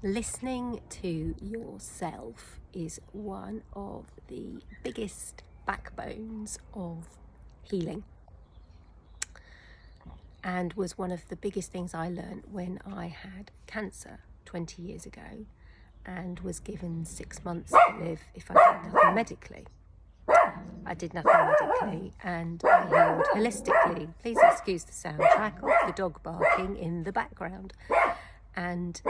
Listening to yourself is one of the biggest backbones of healing, and was one of the biggest things I learned when I had cancer 20 years ago and was given 6 months to live if I did nothing medically. I did nothing medically and I healed holistically. Please excuse the soundtrack of the dog barking in the background. And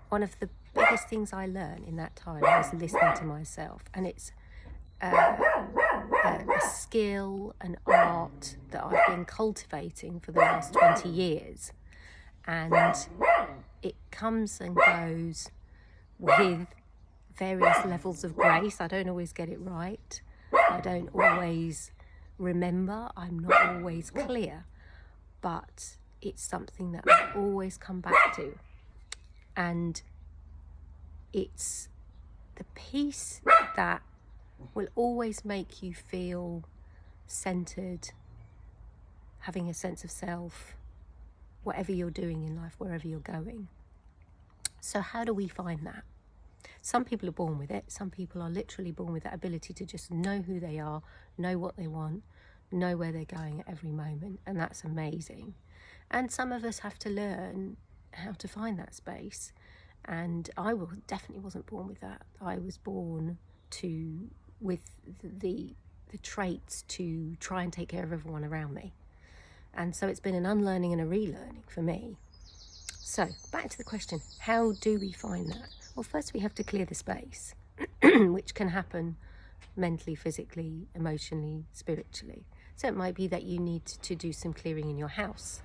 one of the biggest things I learned in that time was listening to myself. And it's a skill, an art that I've been cultivating for the last 20 years. And it comes and goes with various levels of grace. I don't always get it right. I don't always remember. I'm not always clear. But it's something that I always come back to. And it's the piece that will always make you feel centered, having a sense of self, whatever you're doing in life, wherever you're going. So how do we find that? Some people are born with it. Some people are literally born with that ability to just know who they are, know what they want, know where they're going at every moment. And that's amazing. And some of us have to learn how to find that space. And I definitely wasn't born with that. I was born with the traits to try and take care of everyone around me. And so it's been an unlearning and a relearning for me. So back to the question, how do we find that? Well, first we have to clear the space, which can happen mentally, physically, emotionally, spiritually. So it might be that you need to do some clearing in your house,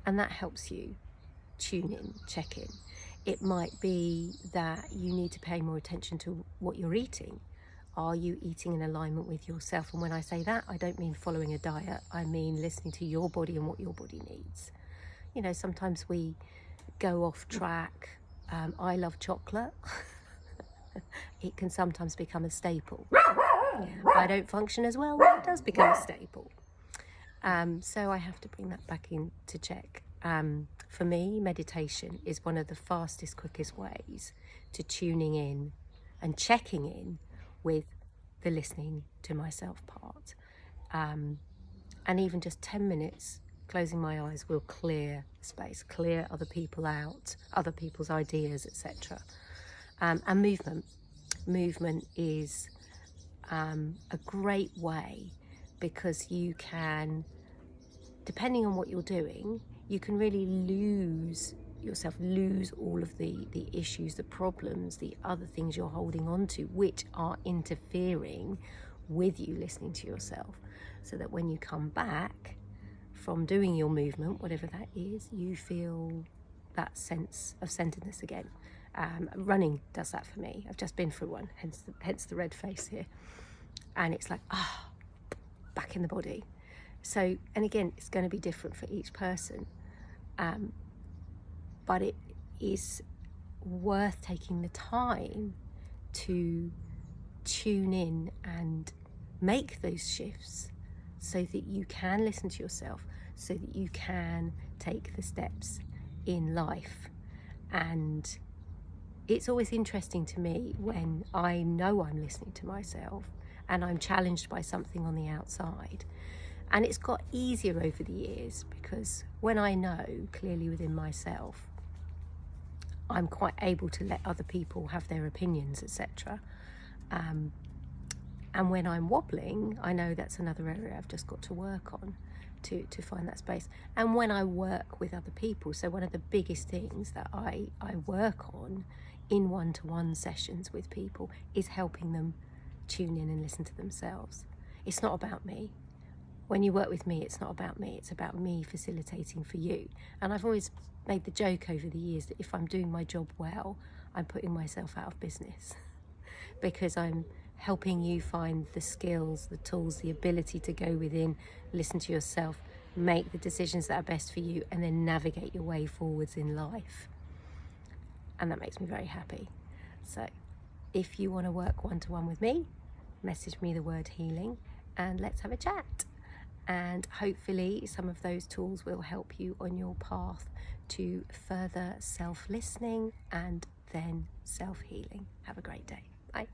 and that helps you tune in, check in. It might be that you need to pay more attention to what you're eating. Are you eating in alignment with yourself? And when I say that, I don't mean following a diet. I mean listening to your body and what your body needs. You know, sometimes we go off track. I love chocolate. It can sometimes become a staple. I don't function as well when it does become a staple. So I have to bring that back into check. For me, meditation is one of the fastest, quickest ways to tuning in and checking in with the listening to myself part. And even just 10 minutes closing my eyes will clear space, clear other people out, other people's ideas, etc. And movement is a great way, because you can, depending on what you're doing, you can really lose yourself, lose all of the issues, the problems, the other things you're holding on to, which are interfering with you listening to yourself. So that when you come back from doing your movement, whatever that is, you feel that sense of centeredness again. Running does that for me. I've just been through one, hence the red face here. And it's like, back in the body. So, and again, it's going to be different for each person. But it is worth taking the time to tune in and make those shifts so that you can listen to yourself, so that you can take the steps in life. And it's always interesting to me when I know I'm listening to myself and I'm challenged by something on the outside. And it's got easier over the years, because when I know clearly within myself, I'm quite able to let other people have their opinions, etc. And when I'm wobbling, I know that's another area I've just got to work on to find that space. And when I work with other people, so one of the biggest things that I work on in one-to-one sessions with people is helping them tune in and listen to themselves. It's not about me. When you work with me, it's not about me. It's about me facilitating for you. And I've always made the joke over the years that if I'm doing my job well, I'm putting myself out of business, because I'm helping you find the skills, the tools, the ability to go within, listen to yourself, make the decisions that are best for you, and then navigate your way forwards in life. And that makes me very happy. So if you want to work one-to-one with me, message me the word healing and let's have a chat. And hopefully some of those tools will help you on your path to further self-listening and then self-healing. Have a great day. Bye.